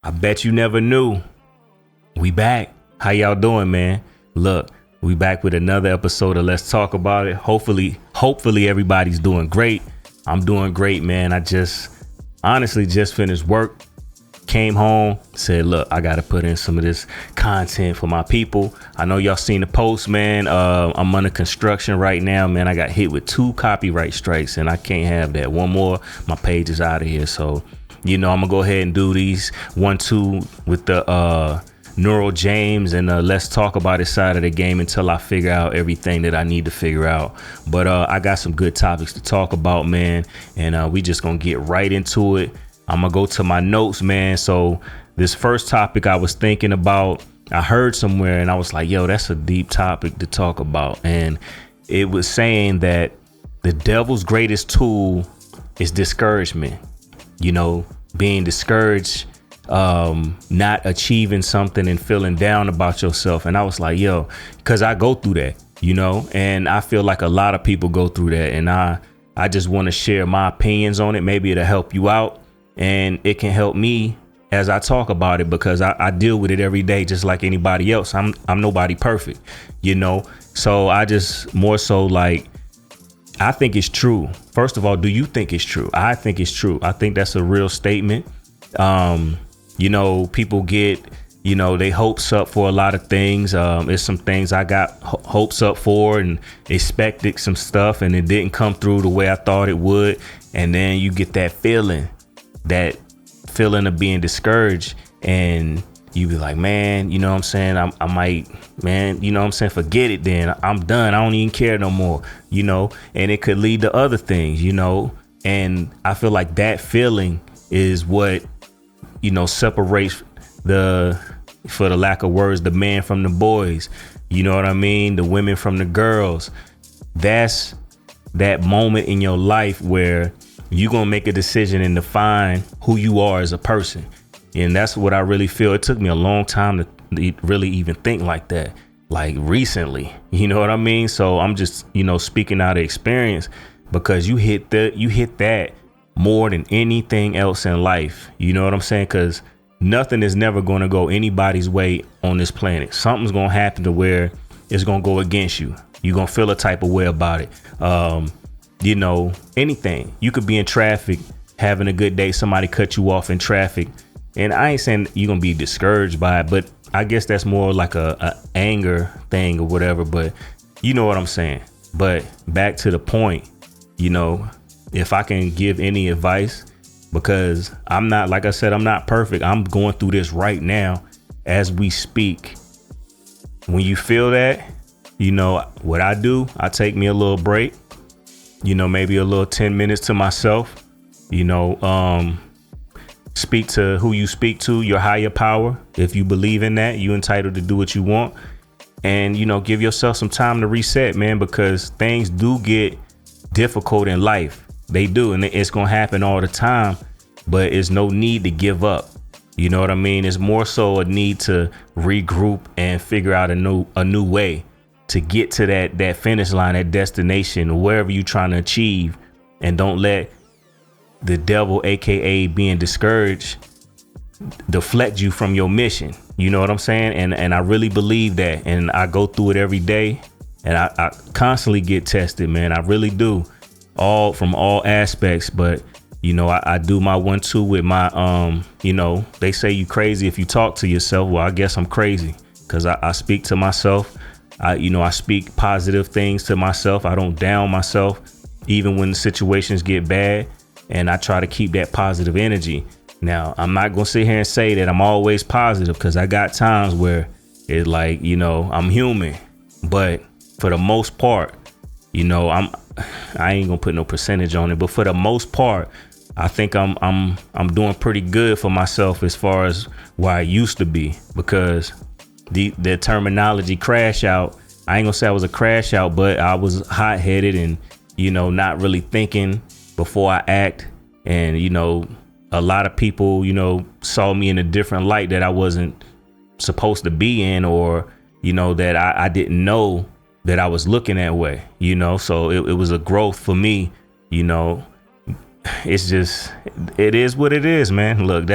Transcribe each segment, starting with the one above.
I bet you never knew. We back. How y'all doing, man? Look, we back with another episode of Let's Talk About It. Hopefully everybody's doing great. I'm doing great, man. I honestly just finished work. Came home, said, look, I got to put in some of this content for my people. I know y'all seen the post, man. I'm under construction right now, man. I got hit with 2 copyright strikes and I can't have that. One more, my page is out of here. So, I'm going to go ahead and do these 1-2 with the Neural James and Let's Talk About It side of the game until I figure out everything that I need to figure out. But I got some good topics to talk about, man. And we just going to get right into it. I'm going to go to my notes, man. So this first topic I was thinking about, I heard somewhere and I was like, yo, that's a deep topic to talk about. And it was saying that the devil's greatest tool is discouragement, being discouraged, not achieving something and feeling down about yourself. And I was like, yo, because I go through that, and I feel like a lot of people go through that. And I just want to share my opinions on it. Maybe it'll help you out. And it can help me as I talk about it, because I deal with it every day, just like anybody else. I'm nobody perfect, so I just more so like, I think it's true. First of all, do you think it's true? I think it's true. I think that's a real statement. People get, they hopes up for a lot of things. There's some things I got hopes up for and expected some stuff and it didn't come through the way I thought it would. And then you get that feeling of being discouraged and you be like, man, you know what I'm saying? I might, man, you know what I'm saying? Forget it then. I'm done. I don't even care no more, and it could lead to other things, and I feel like that feeling is what, separates for the lack of words, the man from the boys, you know what I mean? The women from the girls. That's that moment in your life where you're going to make a decision and define who you are as a person. And that's what I really feel. It took me a long time to really even think like that, like recently, you know what I mean? So I'm just, speaking out of experience, because you hit that more than anything else in life. You know what I'm saying? Because nothing is never going to go anybody's way on this planet. Something's going to happen to where it's going to go against you. You're going to feel a type of way about it. Anything. You could be in traffic, having a good day. Somebody cut you off in traffic. And I ain't saying you're going to be discouraged by it, but I guess that's more like a anger thing or whatever. But you know what I'm saying? But back to the point, if I can give any advice, because I'm not, like I said, I'm not perfect. I'm going through this right now as we speak. When you feel that, what I do, I take me a little break. Maybe a little 10 minutes to myself, speak to who you speak to, your higher power. If you believe in that, you're entitled to do what you want. And, give yourself some time to reset, man, because things do get difficult in life. They do. And it's going to happen all the time. But it's no need to give up. You know what I mean? It's more so a need to regroup and figure out a new way to get to that finish line, that destination, wherever you're trying to achieve. And don't let the devil, aka being discouraged, deflect you from your mission. You know what I'm saying? And I really believe that. And I go through it every day. And I constantly get tested, man. I really do. From all aspects. But, I do my 1-2 with my, they say you crazy if you talk to yourself. Well, I guess I'm crazy because I speak to myself. I speak positive things to myself. I don't down myself, even when the situations get bad. And I try to keep that positive energy. Now, I'm not going to sit here and say that I'm always positive, because I got times where it's like, I'm human. But for the most part, I ain't going to put no percentage on it. But for the most part, I think I'm doing pretty good for myself as far as where I used to be, because the terminology crash out, I ain't gonna say I was a crash out, but I was hot headed and, not really thinking before I act. And, a lot of people, saw me in a different light that I wasn't supposed to be in, or, that I didn't know that I was looking that way, so it was a growth for me, it's just, it is what it is, man. Look,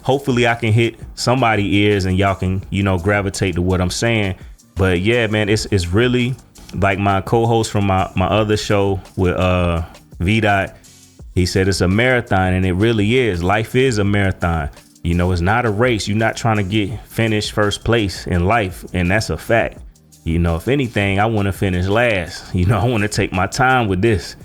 hopefully I can hit somebody ears and y'all can, gravitate to what I'm saying. But yeah, man, it's really like my co-host from my other show with VDOT. He said it's a marathon, and it really is. Life is a marathon. It's not a race. You're not trying to finish first place in life, and that's a fact. If anything, I want to finish last. I want to take my time with this.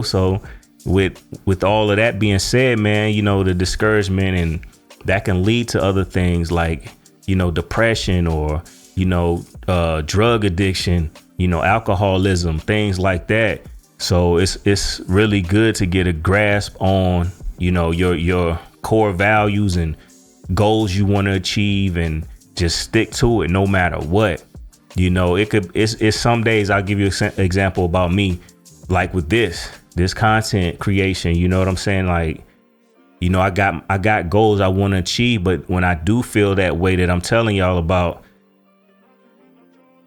So with all of that being said, man, the discouragement, and that can lead to other things like depression or drug addiction, alcoholism, things like that. So it's really good to get a grasp on, your core values and goals you want to achieve, and just stick to it no matter what. It's some days. I'll give you an example about me, like with this content creation. You know what I'm saying? Like, I got goals I want to achieve, but when I do feel that way that I'm telling y'all about,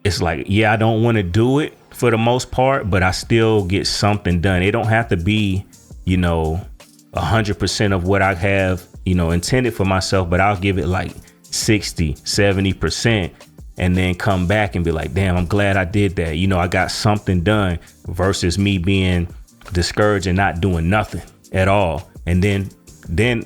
it's like, yeah, I don't want to do it for the most part, but I still get something done. It don't have to be, 100% of what I have, intended for myself, but I'll give it like 60, 70%, and then come back and be like, damn, I'm glad I did that. I got something done, versus me being discouraged and not doing nothing at all. And then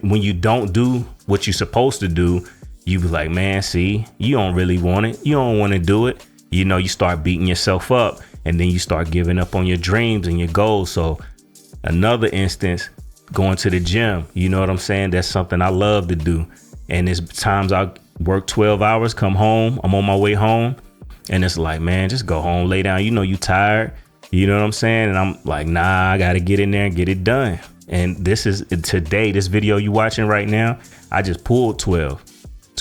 when you don't do what you're supposed to do, you be like, man, see, you don't really want it. You don't want to do it. You start beating yourself up, and then you start giving up on your dreams and your goals. So another instance, going to the gym, you know what I'm saying? That's something I love to do. And there's times I work 12 hours, come home, I'm on my way home, and it's like, man, just go home, lay down. You tired, you know what I'm saying? And I'm like, nah, I got to get in there and get it done. And this is today, this video you watching right now, I just pulled 12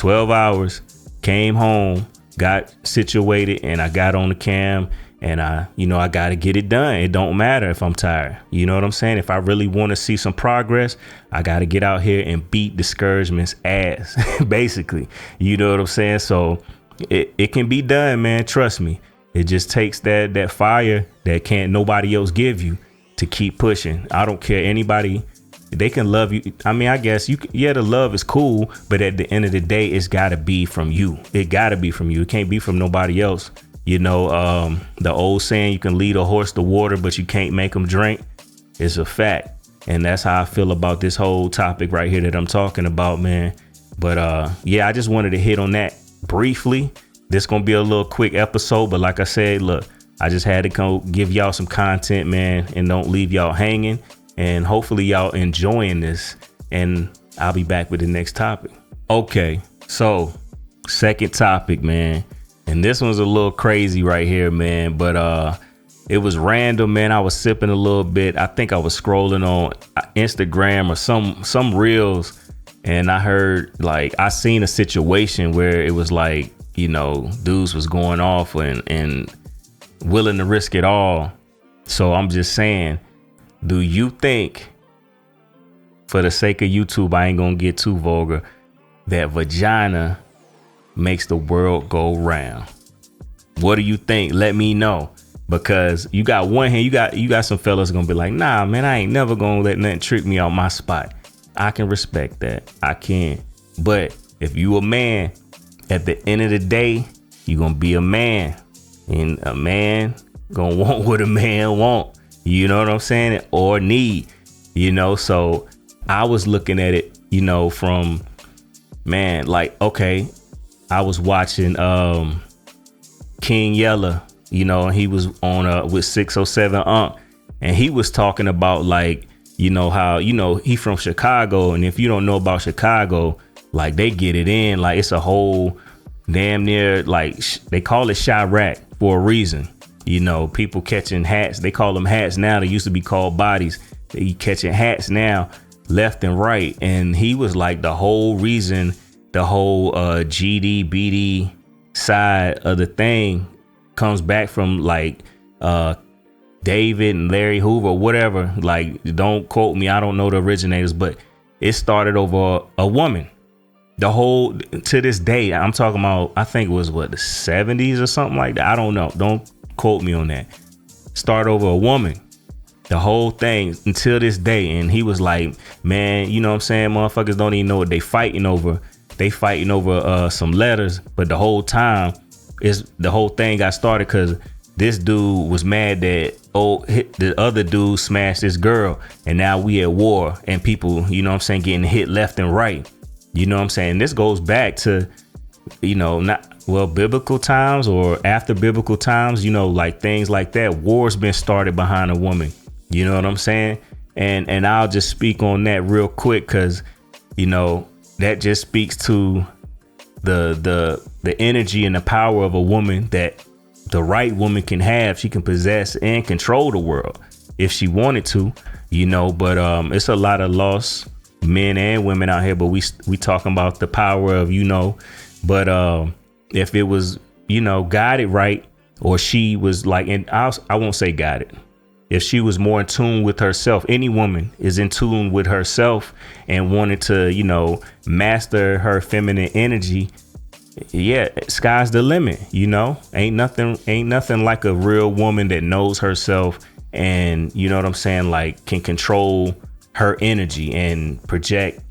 hours, came home, got situated, and I got on the cam, and I got to get it done. It don't matter if I'm tired. You know what I'm saying? If I really want to see some progress, I got to get out here and beat discouragement's ass, basically. You know what I'm saying? So it can be done, man. Trust me. It just takes that fire that can't nobody else give you to keep pushing. I don't care anybody. They can love you. I mean, I guess the love is cool, but at the end of the day, it's got to be from you. It got to be from you. It can't be from nobody else. The old saying, you can lead a horse to water, but you can't make him drink, is a fact. And that's how I feel about this whole topic right here that I'm talking about, man. But I just wanted to hit on that briefly. This going to be a little quick episode, but like I said, look, I just had to go give y'all some content, man, and don't leave y'all hanging. And hopefully y'all enjoying this, and I'll be back with the next topic. Okay, so second topic, man. And this one's a little crazy right here, man. But it was random, man. I was sipping a little bit. I think I was scrolling on Instagram or some reels, and I heard, like, I seen a situation where it was like, dudes was going off and willing to risk it all. So I'm just saying, do you think, for the sake of YouTube, I ain't gonna get too vulgar, that vagina makes the world go round? What do you think? Let me know. Because you got one hand, you got some fellas gonna be like, nah, man, I ain't never gonna let nothing trick me out my spot. I can respect that. I can. But if you a man, at the end of the day, you gonna be a man. And a man gonna want what a man want. You know what I'm saying? Or need, so I was looking at it, from, man, like, okay, I was watching King Yella, he was on with 607 and he was talking about, like, how, he from Chicago. And if you don't know about Chicago, like, they get it in, like, it's a whole damn near, like, they call it Chirac for a reason. People catching hats. They call them hats now. They used to be called bodies. They catching hats now, left and right. And he was like, the whole reason, the whole GD, BD side of the thing comes back from, like, David and Larry Hoover, whatever. Like, don't quote me. I don't know the originators, but it started over a woman. The whole, to this day, I'm talking about, I think it was the 70s or something like that. I don't know. Don't quote me on that. Start over a woman. The whole thing until this day. And he was like, man, you know what I'm saying? Motherfuckers don't even know what they fighting over. They fighting over some letters. But the whole time the whole thing got started because this dude was mad that the other dude smashed this girl. And now we at war and people, you know what I'm saying, getting hit left and right. You know what I'm saying? This goes back to, you know, biblical times or after biblical times, you know, like things like that. War's been started behind a woman. You know what I'm saying? And I'll just speak on that real quick because, you know, that just speaks to the energy and the power of a woman that the right woman can have. She can possess and control the world if she wanted to, you know, but it's a lot of lost men and women out here. But we talking about the power of, you know, but if it was, you know, guided right, or she was like, and I won't say guided. If she was more in tune with herself, any woman is in tune with herself and wanted to, you know, master her feminine energy. Yeah, sky's the limit, you know, ain't nothing like a real woman that knows herself and, you know what I'm saying, like can control her energy and project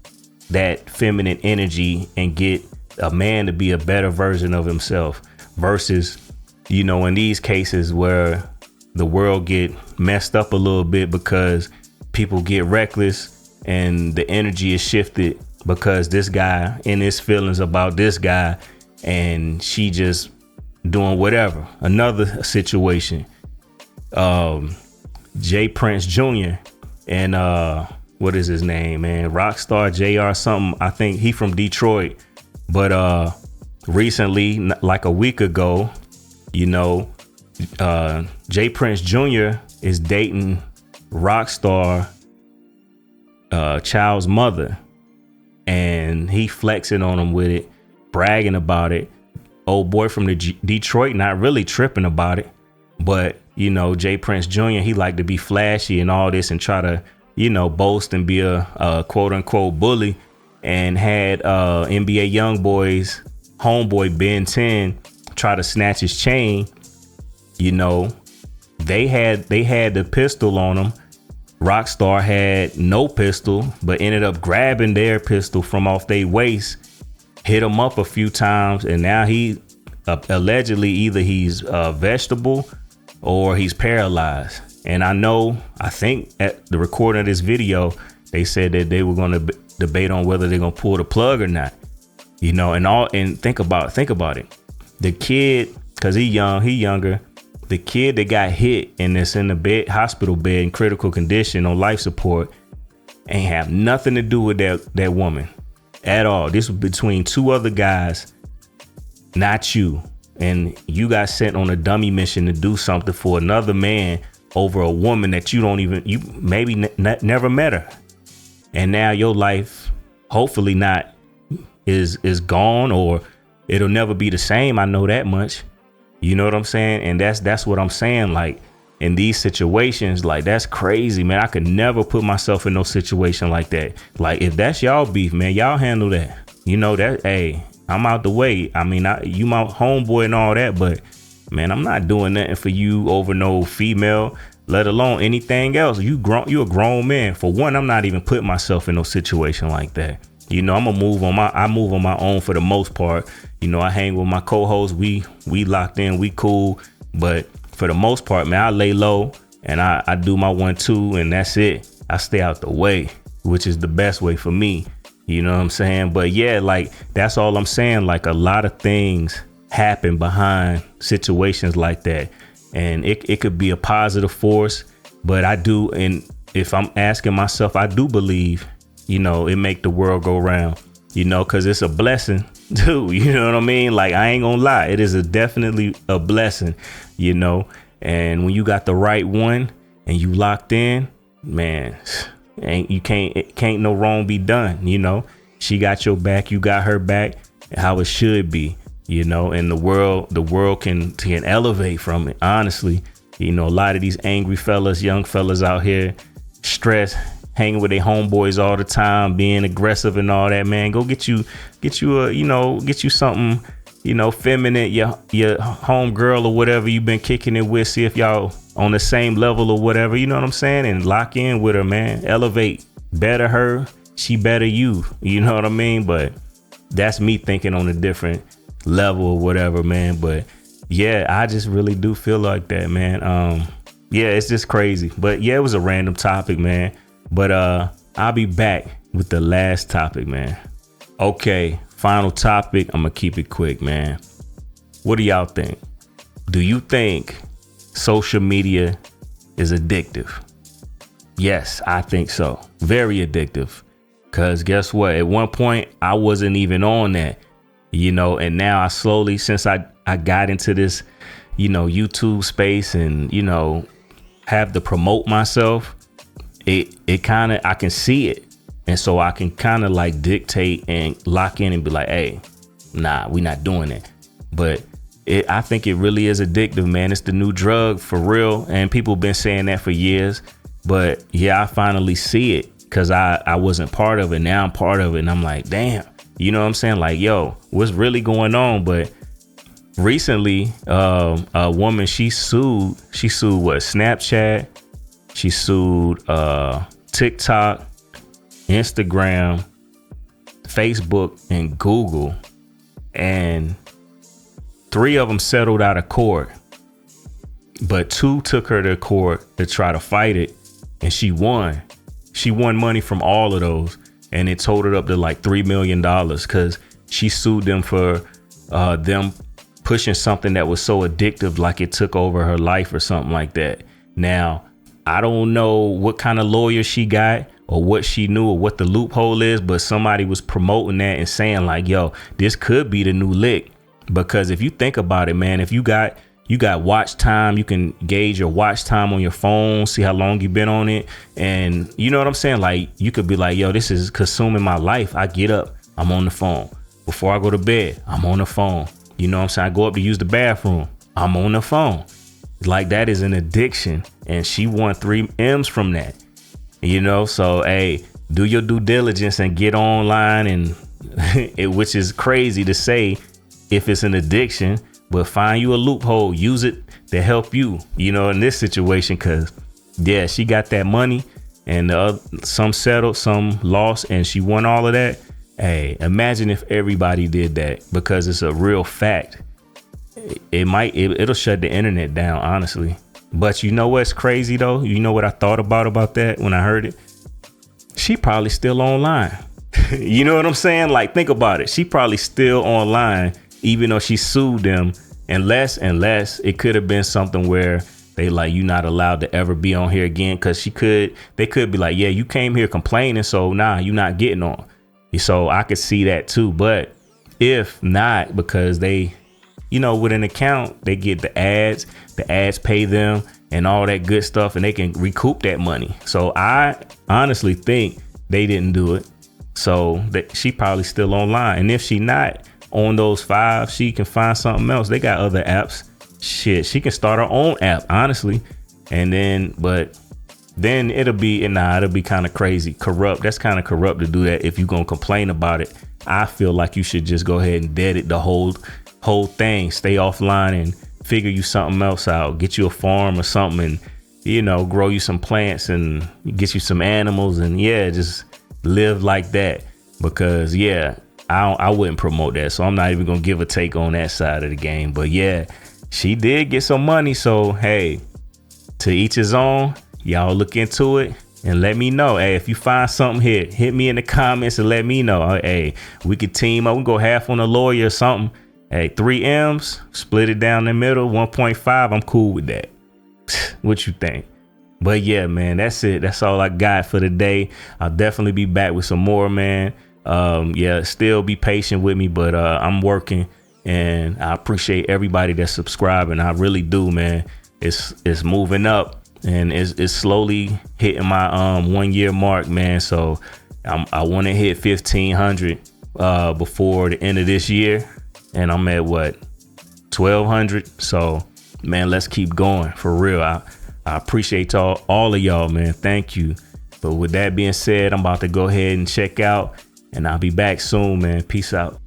that feminine energy and get a man to be a better version of himself versus, you know, in these cases where the world get messed up a little bit because people get reckless and the energy is shifted because this guy in his feelings about this guy and she just doing whatever. Another situation, Jay Prince Jr. and what is his name, man? Rockstar JR something. I think he from Detroit. But recently, like a week ago, you know, Jay Prince Jr. is dating Rockstar child's mother, and he flexing on him with it, bragging about it. Old boy from the Detroit not really tripping about it, but you know, Jay Prince Jr., he like to be flashy and all this and try to, you know, boast and be a quote unquote bully, and had NBA YoungBoy's homeboy Ben 10 try to snatch his chain. You know, they had the pistol on him. Rockstar had no pistol, but ended up grabbing their pistol from off their waist, hit him up a few times, and now he allegedly either he's a vegetable or he's paralyzed. And I think at the recording of this video, they said that they were going to debate on whether they're going to pull the plug or not. You know, and think about it. The kid, because he younger. The kid that got hit and that's in the hospital bed in critical condition on life support ain't have nothing to do with that woman at all. This was between two other guys, not you. And you got sent on a dummy mission to do something for another man over a woman that you maybe never met her. And now your life, hopefully not, is gone, or it'll never be the same. I know that much. You know what I'm saying? And that's what I'm saying. Like in these situations, like that's crazy, man. I could never put myself in no situation like that. Like if that's y'all beef, man, y'all handle that. You know that, hey, I'm out the way. I mean, you my homeboy and all that, but man, I'm not doing nothing for you over no female, let alone anything else. You a grown man. For one, I'm not even putting myself in no situation like that. You know, I move on my own for the most part. You know, I hang with my co-hosts. We locked in, we cool. But for the most part, man, I lay low and I do my 1-2 and that's it. I stay out the way, which is the best way for me. You know what I'm saying? But yeah, like that's all I'm saying. Like a lot of things happen behind situations like that. And it could be a positive force. But I do, and if I'm asking myself, I do believe, you know, it make the world go round, you know, because it's a blessing too. You know what I mean? Like, I ain't gonna lie. It is definitely a blessing, you know, and when you got the right one and you locked in, man, can't no wrong be done. You know, she got your back. You got her back, how it should be, you know, and the world can elevate from it. Honestly, you know, a lot of these angry fellas, young fellas out here, stressed, hanging with their homeboys all the time, being aggressive and all that, man. Go get you something, you know, feminine, your home girl or whatever you've been kicking it with. See if y'all on the same level or whatever, you know what I'm saying? And lock in with her, man. Elevate. Better her, she better you. You know what I mean? But that's me thinking on a different level or whatever, man. But yeah, I just really do feel like that, man. Yeah, it's just crazy. But yeah, it was a random topic, man. But I'll be back with the last topic, man. Okay, final topic. I'm gonna keep it quick, man. What do y'all think? Do you think social media is addictive? Yes, I think so. Very addictive. Cause guess what? At one point I wasn't even on that, you know, and now I slowly, since I got into this, you know, YouTube space and, you know, have to promote myself, it kind of, I can see it. And so I can kind of like dictate and lock in and be like, hey, nah, we not doing it. But I think it really is addictive, man. It's the new drug for real. And people been saying that for years. But yeah, I finally see it because I wasn't part of it. Now I'm part of it. And I'm like, damn, you know what I'm saying? Like, yo, what's really going on? But recently, a woman, she sued what? Snapchat. She sued TikTok, Instagram, Facebook, and Google. And 3 of them settled out of court. But 2 took her to court to try to fight it. And she won. She won money from all of those. And it totaled up to like $3 million because she sued them for them pushing something that was so addictive, like it took over her life or something like that. Now, I don't know what kind of lawyer she got or what she knew or what the loophole is, but somebody was promoting that and saying like, yo, this could be the new lick. Because if you think about it, man, if you got watch time, you can gauge your watch time on your phone, see how long you've been on it. And you know what I'm saying? Like, you could be like, yo, this is consuming my life. I get up, I'm on the phone. Before I go to bed, I'm on the phone. You know what I'm saying? I go up to use the bathroom, I'm on the phone. Like, that is an addiction. And she won 3 M's from that. You know, so, hey, do your due diligence and get online, and which is crazy to say if it's an addiction. But find you a loophole, use it to help you, you know, in this situation. Because, yeah, she got that money and some settled, some lost, and she won all of that. Hey, imagine if everybody did that, because it's a real fact. It'll shut the internet down, honestly. But you know what's crazy, though? You know what I thought about that when I heard it? She probably still online. You know what I'm saying? Like, think about it. She probably still online, even though she sued them. Unless it could have been something where they like, you not allowed to ever be on here again. Because they could be like, yeah, you came here complaining, so nah, you not getting on. So I could see that too. But if not, because they, you know, with an account, they get the ads pay them and all that good stuff, and they can recoup that money. So I honestly think they didn't do it. So that she probably still online. And if she not on those 5, she can find something else. They got other apps. Shit, she can start her own app, honestly. And then, but then it'll be kind of crazy, corrupt. That's kind of corrupt to do that. If you're going to complain about it, I feel like you should just go ahead and dead it, the whole thing. Stay offline and figure you something else out. Get you a farm or something, and, you know, grow you some plants and get you some animals, and yeah, just live like that. Because yeah, I wouldn't promote that. So I'm not even going to give a take on that side of the game. But yeah, she did get some money. So, hey, to each his own. Y'all look into it and let me know. Hey, if you find something here, hit me in the comments and let me know. Hey, we could team up. We can go half on a lawyer or something. Hey, 3 M's, split it down the middle, 1.5. I'm cool with that. What you think? But yeah, man, that's it. That's all I got for today. I'll definitely be back with some more, man. Yeah, still be patient with me, but I'm working, and I appreciate everybody that's subscribing. I really do, man. It's moving up, and it's slowly hitting my 1 year mark, man. So I want to hit 1,500 before the end of this year, and I'm at what, 1,200. So man, let's keep going for real. I appreciate all of y'all, man. Thank you. But with that being said, I'm about to go ahead and check out. And I'll be back soon, man. Peace out.